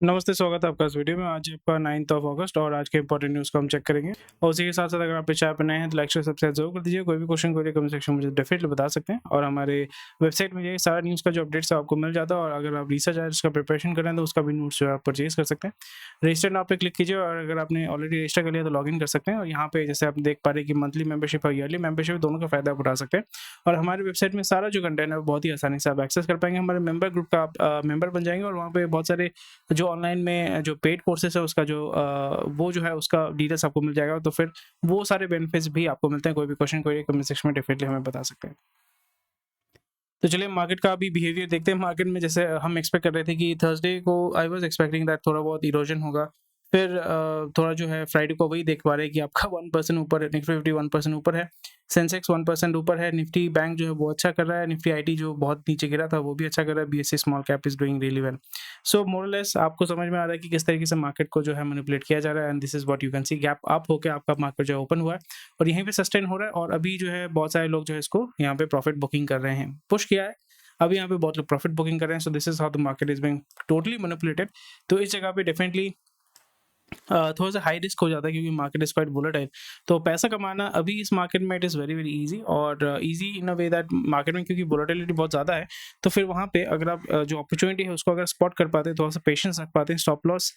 नमस्ते, स्वागत है आपका इस वीडियो में। आज आपका 9th ऑफ अगस्त और आज के इंपॉर्टेंट न्यूज़ को हम चेक करेंगे और उसी के साथ-साथ अगर आप इस चैनल पे नए हैं तो लाइक शेयर सब्सक्राइब ज़रूर कर दीजिए। कोई भी क्वेश्चन क्वेरी कमेंट सेक्शन में मुझे डेफिनेटली बता सकते हैं और हमारे वेबसाइट में ये सारा न्यूज़ का जो अपडेट्स है आपको मिल जाता है और अगर आप रिसर्च आर्टिस्ट का प्रिपरेशन कर रहे हैं तो उसका भी नोट्स जो है आप परचेज़ कर सकते हैं। रजिस्टर नाउ पे क्लिक कीजिए और अगर आपने ऑलरेडी रजिस्टर कर लिया तो लॉगिन कर सकते हैं और यहाँ पे जैसे आप देख पा रहे हैं कि मंथली मेंबरशिप और ईयरली मेंबरशिप दोनों का फ़ायदा आप उठा सकते हैं और हमारी वेबसाइट में सारा जो कंटेंट है वो बहुत ही आसानी से आप एक्सेस कर पाएँगे। हमारे मेंबर ग्रुप का आप मेंबर बन जाएँगे और वहाँ पे बहुत सारे जो ऑनलाइन में जो पेड कोर्सेज़ है उसका जो वो जो है उसका डिटेल्स आपको मिल जाएगा, तो फिर वो सारे बेनिफिट्स भी आपको मिलते हैं। कोई भी क्वेश्चन क्वेरी कमेंट सेक्शन में डेफिनिटली हमें बता सकते हैं। तो चलिए मार्केट का अभी बिहेवियर देखते हैं। मार्केट में जैसे हम एक्सपेक्ट कर रहे थे कि थर्सडे को आई वाज़ एक्सपेक्टिंग दैट थोड़ा बहुत इरोजन होगा। फिर थोड़ा जो है फ्राइडे को वही देख पा रहे हैं कि आपका 1% ऊपर है, निफ्टी 50 1% ऊपर है, सेंसेक्स 1% ऊपर है, निफ्टी बैंक जो है वो अच्छा कर रहा है, निफ्टी आईटी जो बहुत नीचे गिरा था वो भी अच्छा कर रहा है, BSE small cap is doing really well. So more और लेस आपको समझ में आ रहा है कि किस तरीके से मार्केट को जो है मैनिपुलेट किया जा रहा है and this is what you can see. Gap up होके आपका मार्केट जो है ओपन हुआ है और यहीं पे सस्टेन हो रहा है और अभी जो है बहुत सारे लोग जो है इसको यहाँ पे प्रॉफिट बुकिंग कर रहे हैं। पुश किया है, अभी यहाँ पे बहुत लोग प्रॉफिट बुकिंग कर रहे हैं। So this is how the market is being totally manipulated. तो इस जगह पे डेफिनिटली थोड़ा-सा हाई रिस्क हो जाता है क्योंकि मार्केट इज़ क्वाइट वोलेटाइल। तो पैसा कमाना अभी इस मार्केट में it is very, very easy और easy in a way that market में क्योंकि वोलेटिलिटी बहुत ज़्यादा है, तो फिर वहाँ पे अगर आप जो अपॉर्च्युनिटी है उसको अगर स्पॉट कर पाते हैं, थोड़ा-सा पेशेंस रख पाते हैं, स्टॉप लॉस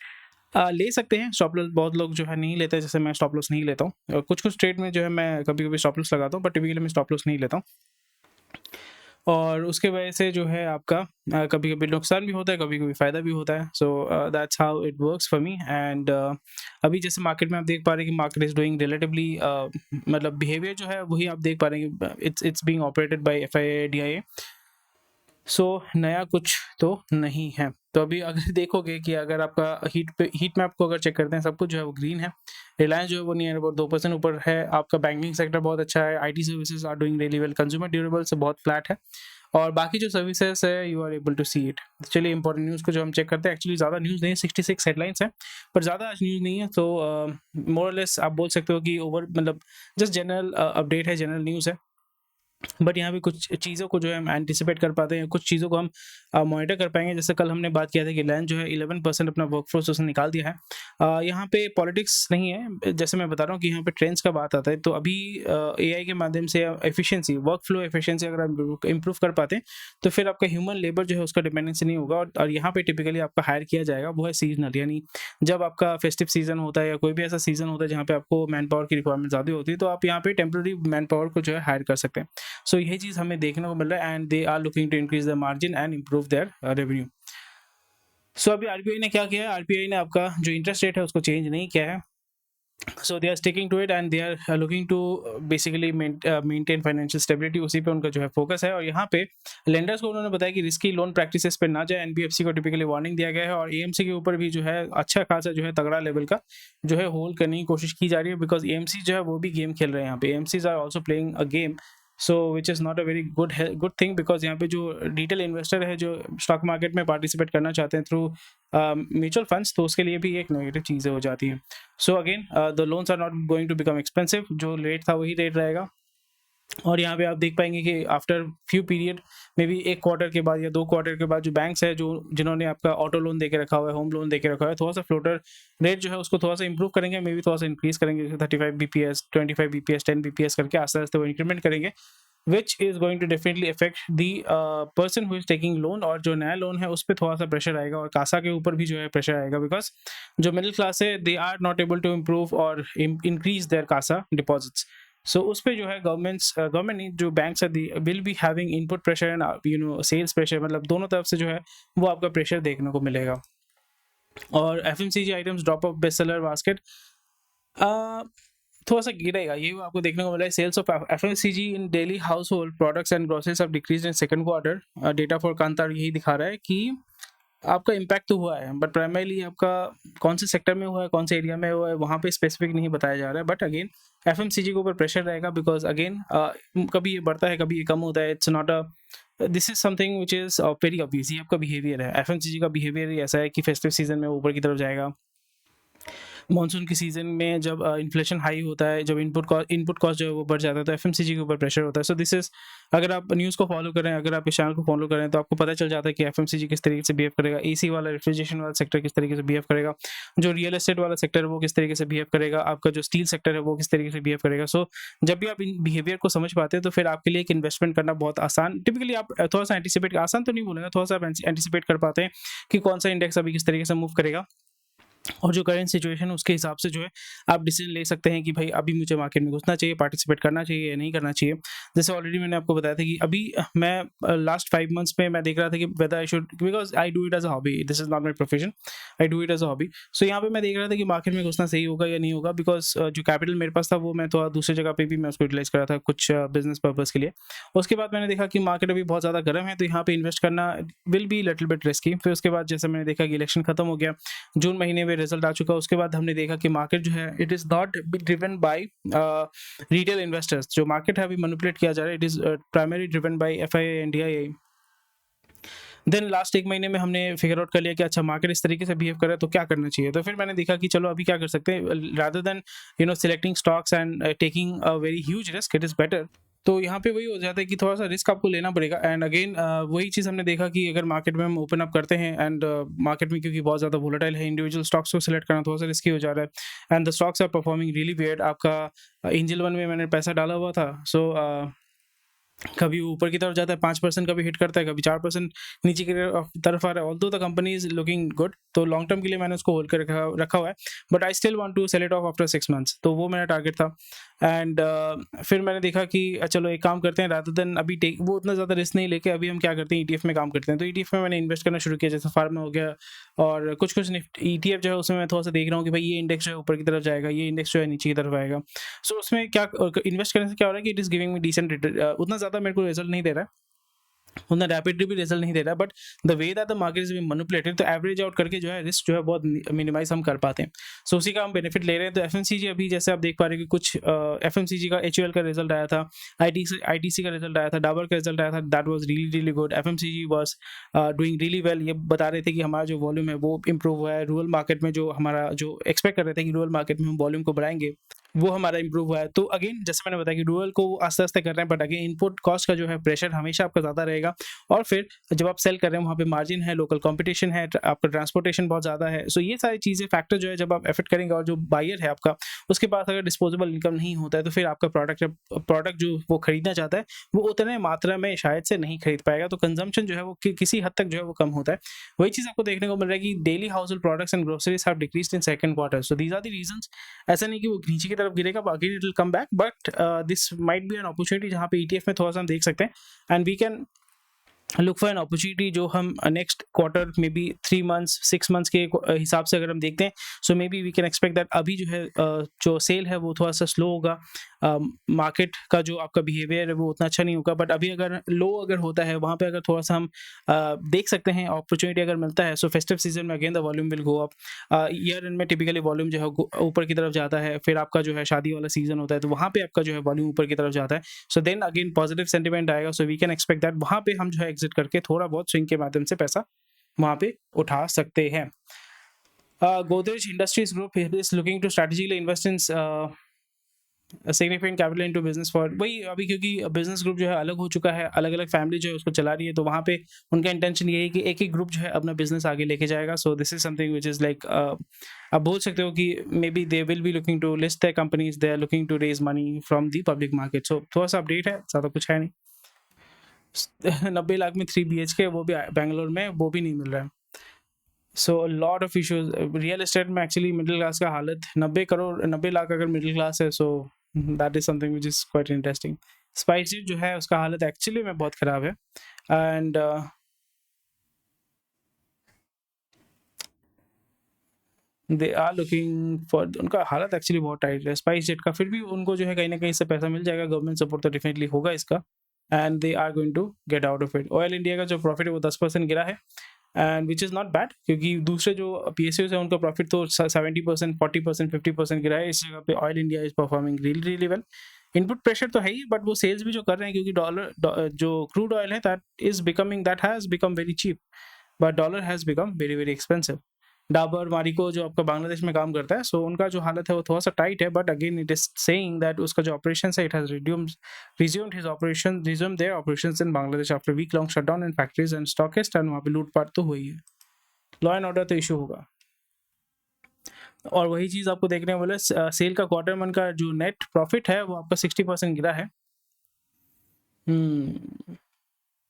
ले सकते हैं। स्टॉप लॉस बहुत लोग जो है नहीं लेते, जैसे मैं स्टॉप लॉस नहीं लेता हूँ। कुछ-कुछ ट्रेड में जो है मैं कभी-कभी स्टॉप लॉस लगाता हूँ, बट टिपिकली मैं स्टॉप लॉस नहीं लेता हूँ। और उसके वजह से जो है आपका कभी-कभी नुकसान भी होता है, कभी-कभी फ़ायदा भी होता है। So that's how it works for me and अभी जैसे मार्केट में आप देख पा रहे हैं कि मार्केट इज़ डूइंग रिलेटिवली मतलब बिहेवियर जो है वही आप देख पा रहे हैं कि it's being operated by FII, DIA. So नया कुछ तो नहीं है। तो अभी अगर देखोगे कि अगर आपका हीट मैप को अगर चेक करते हैं, सब कुछ जो है वो ग्रीन है। रिलायंस जो है वो नियर अबाउट 2% ऊपर है। आपका बैंकिंग सेक्टर बहुत अच्छा है। IT services are doing really well. Consumer durables बहुत फ्लैट है और बाकी जो सर्विसेज़ है you are able to see it. चलिए इंपॉर्टेंट न्यूज़ को जो हम चेक करते हैं, एक्चुअली ज़्यादा न्यूज़ नहीं है, 66 हेडलाइंस हैं, पर ज़्यादा आज न्यूज़ नहीं है। तो मोर और लेस आप बोल सकते हो कि ओवर मतलब जस्ट जनरल अपडेट है, जनरल न्यूज़ है। बट यहाँ पे कुछ चीज़ों को जो है हम एंटिसिपेट कर पाते हैं, कुछ चीज़ों को हम मॉनिटर कर पाएँगे। जैसे कल हमने बात किया था कि रिलायंस जो है 11% अपना वर्कफ़ोर्स उसने निकाल दिया है। यहाँ पे पॉलिटिक्स नहीं है, जैसे मैं बता रहा हूँ कि यहाँ पे ट्रेंड्स का बात आता है, तो अभी एआई के माध्यम से एफिशिएंसी, वर्क फ्लो एफिशिएंसी अगर आप इम्प्रूव कर पाते हैं, तो फिर आपका ह्यूमन लेबर जो है उसका डिपेंडेंसी नहीं होगा और यहाँ पे टिपिकली आपका हायर किया जाएगा, वो है सीज़नल, यानी जब आपका फेस्टिव सीज़न होता है या कोई भी ऐसा सीज़न होता है जहाँ पे आपको मैन पावर की रिक्वायरमेंट ज़्यादा होती है, तो आप यहाँ पे टेम्परेरी मैन पावर को जो है हायर कर सकते हैं। सो यही चीज़ हमें देखने को मिल रहा है and they are looking to increase the margin and improve their revenue. So अभी आरबीआई ने क्या किया है, आरबीआई ने आपका जो इंटरेस्ट रेट है उसको चेंज नहीं किया है। So they are sticking to it and they are looking to basically maintain financial stability, उसी पे उनका जो है फोकस है। और यहाँ पे लेंडर्स को उन्होंने बताया कि रिस्की लोन प्रैक्टिसेस पे ना जाए। एनबीएफसी को टिपिकली वार्निंग दिया गया है और एएमसी के ऊपर भी जो है अच्छा खासा जो है तगड़ा लेवल का जो है होल्ड करने की कोशिश की जा रही है, बिकॉज एएमसी जो है वो भी गेम खेल रहे हैं। यहाँ पे AMCs are also playing a game, so which is not a very good thing, because यहाँ पे जो रिटेल इन्वेस्टर है जो स्टॉक मार्केट में पार्टिसिपेट करना चाहते हैं थ्रू म्यूचुअल फंड्स, तो उसके लिए भी एक नेगेटिव चीज़ें हो जाती हैं। So again the loans are not going to become expensive, जो रेट था वही रेट रहेगा। और यहाँ पे आप देख पाएंगे कि after few period may be 1 quarter के बाद या 2 क्वार्टर के बाद जो बैंक्स है जो जिन्होंने आपका ऑटो लोन देके रखा हुआ है, होम लोन देके रखा हुआ है, थोड़ा सा फ्लोटर रेट जो है उसको थोड़ा सा इंप्रूव करेंगे, मे बी थोड़ा सा इंक्रीज करेंगे, जैसे 35 बीपीएस, 25 बीपीएस, 10 बीपीएस करके आस्ते आस्ते वो इंक्रीमेंट करेंगे, which is going to definitely affect the person who is taking loan. और जो नया लोन है उस पर थोड़ा सा प्रेशर आएगा और कासा के ऊपर भी जो है प्रेशर आएगा, बिकॉज जो मिडिल क्लास है they are not able to improve और increase their CASA deposits. So उस पे जो है गवर्नमेंट नहीं, जो बैंक्स है will be having input pressure and sales pressure, मतलब दोनों तरफ से जो है वो आपका प्रेशर देखने को मिलेगा। और FMCG items drop off best seller basket थोड़ा सा गिरेगा, ये आपको देखने को मिला है। Sales of FMCG in daily household products and groceries have decreased in second quarter. Data for Kantar यही दिखा रहा है कि आपका इम्पैक्ट तो हुआ है, बट प्राइमरीली आपका कौन से सेक्टर में हुआ है, कौन से एरिया में हुआ है, वहाँ पे स्पेसिफिक नहीं बताया जा रहा है। बट अगेन एफएमसीजी के ऊपर प्रेशर रहेगा, बिकॉज अगेन कभी ये बढ़ता है कभी ये कम होता है। It's not a this is something which is very obvious, ये आपका बिहेवियर है। एफएमसीजी का बिहेवियर ही ऐसा है कि फेस्टिव सीजन में ऊपर की तरफ जाएगा, मानसून की सीज़न में जब इन्फ्लेशन हाई होता है, जब इनपुट कॉस्ट जो है वो बढ़ जाता है, तो एफएमसीजी के ऊपर प्रेशर होता है। सो दिस इज़, अगर आप न्यूज़ को फॉलो कर रहे हैं, अगर आप इस चैनल को फॉलो कर रहे हैं, तो आपको पता चल जाता है कि एफएमसीजी किस तरीके से बिहेव करेगा, एसी वाला, रेफ्रिजरेशन वाला सेक्टर किस तरीके से बिहेव करेगा, जो रियल एस्टेट वाला सेक्टर है वो किस तरीके से बिहेव करेगा, आपका जो स्टील सेक्टर है वो किस तरीके से बिहेव करेगा। सो जब भी आप इन बिहेवियर को समझ पाते हैं, तो फिर आपके लिए एक इन्वेस्टमेंट करना बहुत आसान, टिपिकली आप थोड़ा-सा एंटिसिपेट, आसान तो नहीं बोलूँगा, थोड़ा-सा आप एंटिसिपेट कर पाते हैं कि कौन-सा इंडेक्स अभी किस तरीके से मूव करेगा, और जो करंट सिचुएशन है उसके हिसाब से जो है आप डिसीजन ले सकते हैं कि भाई अभी मुझे मार्केट में घुसना चाहिए, पार्टिसिपेट करना चाहिए या नहीं करना चाहिए। जैसे ऑलरेडी मैंने आपको बताया था कि अभी मैं लास्ट 5 मंथ्स में मैं देख रहा था कि whether I should, because I do it as a hobby, this is not my profession, I do it as a hobby. So यहाँ पे मैं देख रहा था कि मार्केट में घुसना सही होगा या नहीं होगा, बिकॉज़ जो कैपिटल मेरे पास था वो मैं थोड़ा दूसरी जगह पे भी मैं उसको यूटिलाइज़ कर रहा था कुछ बिज़नेस पर्पज़ के लिए। उसके बाद मैंने देखा कि मार्केट अभी बहुत ज़्यादा गर्म है, तो यहाँ पे इन्वेस्ट करना will be little bit risky. फिर उसके बाद जैसे मैंने देखा कि इलेक्शन खत्म हो गया, जून महीने में रिजल्ट आ चुका, उसके बाद हमने देखा कि मार्केट जो है it is not driven by retail investors. जो मार्केट है अभी मैनिपुलेट किया जा रहा है, it is primary driven by FII and DII. Then last 1 महीने में हमने फिगर आउट कर लिया कि अच्छा मार्केट इस तरीके से बिहेव कर रहा है, तो क्या करना चाहिए। तो फिर मैंने देखा कि चलो अभी क्या कर सकते हैं, rather than selecting stocks and taking a very huge risk, it is better. तो यहाँ पे वही हो जाता है कि थोड़ा-सा रिस्क आपको लेना पड़ेगा, एंड अगेन वही चीज़ हमने देखा कि अगर मार्केट में हम ओपन अप करते हैं, एंड मार्केट में क्योंकि बहुत ज़्यादा वोलेटाइल है, इंडिविजुअल स्टॉक्स को सिलेक्ट करना थोड़ा-सा रिस्की हो जा रहा है, and the stocks are performing really weird. आपका एंजल वन में मैंने पैसा डाला हुआ था, सो कभी वो ऊपर की तरफ जाता है 5%, कभी हिट करता है, कभी 4% नीचे की तरफ आ रहा है। Although the company is looking good, तो लॉन्ग टर्म के लिए मैंने उसको होल्ड कर रखा हुआ है, but I still want to sell it off after 6 months, तो वो मेरा टारगेट था। एंड फिर मैंने देखा कि चलो एक काम करते हैं, रादर देन अभी वो उतना ज़्यादा रिस्क नहीं लेके अभी हम क्या करते हैं, ईटीएफ में काम करते हैं। तो ईटीएफ में मैंने इन्वेस्ट करना शुरू किया, जैसे फार्मा हो गया, और कुछ ईटीएफ जो है उसमें मैं थोड़ा सा देख रहा हूँ कि भाई ये इंडेक्स जो है ऊपर की तरफ जाएगा, ये इंडेक्स जो है नीचे की तरफ आएगा। सो उसमें क्या इन्वेस्ट करने से क्या हो रहा है कि it is giving me decent return, उतना ज़्यादा मेरे को रिजल्ट नहीं दे रहा है, उतना रैपिडली भी रिजल्ट नहीं दे रहा, but the way that the market is being manipulated, तो एवरेज आउट करके जो है रिस्क जो है बहुत मिनिमाइज हम कर पाते हैं। सो उसी का हम बेनिफिट ले रहे हैं। तो एफएमसीजी अभी जैसे आप देख पा रहे हैं कि कुछ एफएमसीजी का एचयूएल का रिजल्ट आया था, आईटीसी का रिजल्ट आया था, डाबर का रिजल्ट आया था, that was really really good. FMCG was doing really well. ये बता रहे थे कि हमारा जो वॉल्यूम है वो इंप्रूव हुआ है, रूरल मार्केट में जो हमारा जो एक्सपेक्ट कर रहे थे कि रूरल मार्केट में हम वॉल्यूम को बढ़ाएंगे, वो हमारा इंप्रूव हुआ है। तो अगेन जैसे मैंने बताया कि रूरल को आस्ते आस्ते कर रहे हैं, बट अगेन इनपुट कॉस्ट का जो है प्रेशर हमेशा आपका ज़्यादा रहेगा, और फिर जब आप सेल कर रहे हैं वहाँ पे मार्जिन है, लोकल कंपटीशन है, आपका ट्रांसपोर्टेशन बहुत ज़्यादा है। सो ये सारी चीज़ें फैक्टर जो है जब आप एफर्ट करेंगे, और जो बायर है आपका उसके पास अगर डिस्पोजेबल इनकम नहीं होता है, तो फिर आपका प्रोडक्ट जो वो खरीदना चाहता है वो उतने मात्रा में शायद से नहीं खरीद पाएगा, तो कंजम्पशन जो है वो किसी हद तक जो है वो कम होता है। वही चीज़ आपको देखने को मिल रहा है कि daily household products and groceries have decreased in second quarter. So these are the reasons. ऐसा नहीं कि वो नीचे की तरफ गिरेगा, again it will come back, but this might be an opportunity जहाँ पे ईटीएफ में थोड़ा सा हम देख सकते हैं, and we can look for an opportunity जो हम next quarter maybe 3 months 6 months के हिसाब से अगर हम देखते हैं, so maybe we can expect that अभी जो है जो सेल है वो थोड़ा सा स्लो होगा, मार्केट का जो आपका बिहेवियर है वो उतना अच्छा नहीं होगा, बट अभी अगर लो अगर होता है वहाँ पे अगर थोड़ा सा हम देख सकते हैं अपॉर्चुनिटी अगर मिलता है। सो फेस्टिव सीजन में again the volume will go up, year and में टिपिकली वॉल्यूम जो है ऊपर की तरफ जाता है, फिर आपका जो है शादी वाला सीजन होता है तो वहाँ पे आपका जो है वॉल्यूम ऊपर की तरफ जाता है। So then again positive sentiment आएगा, so we can expect that वहाँ पे हम जो है एग्जिट करके थोड़ा बहुत स्विंग के माध्यम से पैसा वहाँ पे उठा सकते हैं। Godrej Industries Group is looking to strategically invest in significant capital into business for, वही अभी क्योंकि बिजनेस ग्रुप जो है अलग हो चुका है, अलग अलग फैमिली जो है उसको चला रही है, तो वहाँ पे उनका इंटेंशन ये है कि एक एक ग्रुप जो है अपना बिजनेस आगे लेके जाएगा। So this is something which is like, आप बोल सकते हो कि maybe they will be looking to list the companies, they are looking to raise money from the public market. So थोड़ा सा अपडेट है, ज़्यादा कुछ है नहीं। 90 लाख में 3 BHK, वो भी बेंगलोर में, वो भी नहीं मिल रहा है। So lot of issues real estate में। एक्चुअली मिडिल क्लास का हालत, 90 लाख अगर मिडिल क्लास है, so that is something which is quite interesting. SpiceJet जो है उसका हालत एक्चुअली में बहुत ख़राब है, and they are looking for, उनका हालत एक्चुअली बहुत टाइट है स्पाइसजेट का। फिर भी उनको जो है कहीं ना कहीं से पैसा मिल जाएगा, गवर्नमेंट सपोर्ट तो डेफिनेटली होगा इसका, and they are going to get out of it. Oil India का जो प्रॉफिट है वो 10% गिरा है, and which is not bad, क्योंकि दूसरे जो PSUs है उनका प्रॉफिट तो 70%, 40%, 50% गिरा है। इस जगह पे oil India is performing really really well. Input pressure तो है ही, बट वो सेल्स भी जो कर रहे हैं, क्योंकि डॉलर जो क्रूड ऑयल है that has become very cheap, but dollar has become very very expensive. Dabur Marico जो आपका बांग्लादेश में काम करता है, सो उनका जो हालत है वो थोड़ा सा टाइट है, but again it is saying that उसका जो ऑपरेशन है it has resumed their operations in Bangladesh after week long shutdown in factories and stockists, and वहाँ पे लूटपाट तो हुई है, लॉ एंड ऑर्डर तो इशू होगा। और वही चीज़ आपको देखने को बोले, सेल का क्वार्टर वन का जो नेट प्रॉफिट है वो आपका 60% गिरा है।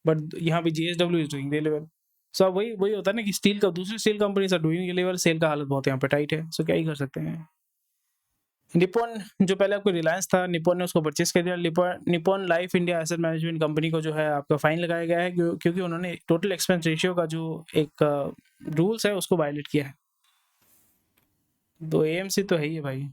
बट यहाँ पे JSW is doing really well. सो वही वही होता है ना कि स्टील का दूसरी स्टील कंपनी से डूइंग रियली वेल, सेल का हालत बहुत यहाँ पे टाइट है, सो क्या ही कर सकते हैं। निपॉन जो पहले आपको रिलायंस था, निपॉन ने उसको परचेस कर दिया। Nippon life India asset management company को जो है आपका फाइन लगाया गया है, क्योंकि उन्होंने टोटल एक्सपेंस रेशियो का जो एक रूल्स है उसको वायलेट किया है। तो AMC तो है ही है भाई।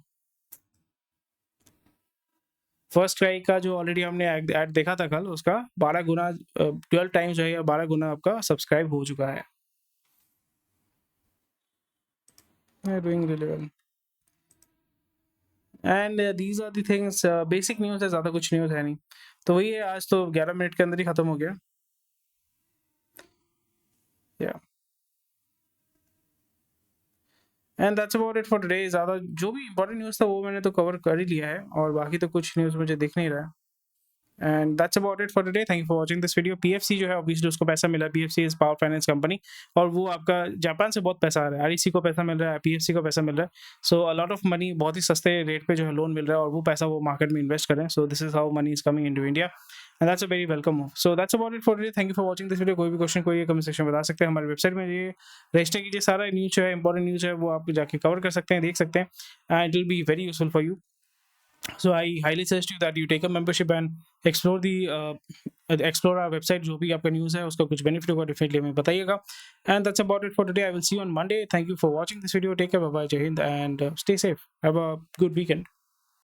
फर्स्ट क्राई का जो ऑलरेडी हमने ऐड देखा था कल, उसका 12 गुना 12 टाइम्स जो है या 12 गुना आपका सब्सक्राइब हो चुका है। Doing really well and these are the things. Basic news है, ज़्यादा कुछ न्यूज़ है नहीं। तो वही है, आज तो 11 मिनट के अंदर ही खत्म हो गया। या and that's about it for today. ज़्यादा जो भी इंपॉर्टेंट न्यूज़ था वो मैंने तो कवर कर ही लिया है, और बाकी तो कुछ न्यूज़ मुझे दिख नहीं रहा है। And that's about it for today. Thank you for watching this video. PFC जो है ऑब्वियसली उसको पैसा मिला है। PFC is power finance company, और वो आपका जापान से बहुत पैसा आ रहा है। REC को पैसा मिल रहा है, PFC को पैसा मिल रहा है। सो अ लॉट ऑफ मनी, बहुत ही सस्ते रेट पे जो है लोन मिल रहा है, और वो पैसा वो मार्केट में इन्वेस्ट कर रहे हैं। सो this is how many is coming into India, and that's a very welcome move. So that's about it for today. Thank you for watching this video. कोई भी क्वेश्चन कोई कमेंट सेक्शन में बता सकते हैं। हमारे वेबसाइट में ये रजिस्टर कीजिए, सारा न्यूज़ जो है इंपॉर्टेंट न्यूज़ है वो आप जाके कवर कर सकते हैं, देख सकते हैं, and it will be very useful for you. So I highly suggest you that you take a membership and explore our website। जो भी आपका न्यूज़ है उसका कुछ बेनिफिट होगा डेफिनेटली हमें बताइएगा। And that's about it for today. I will see you on Monday. Thank you for watching this video. Take care. Bye bye. Jai Hind and stay safe. Have a good weekend.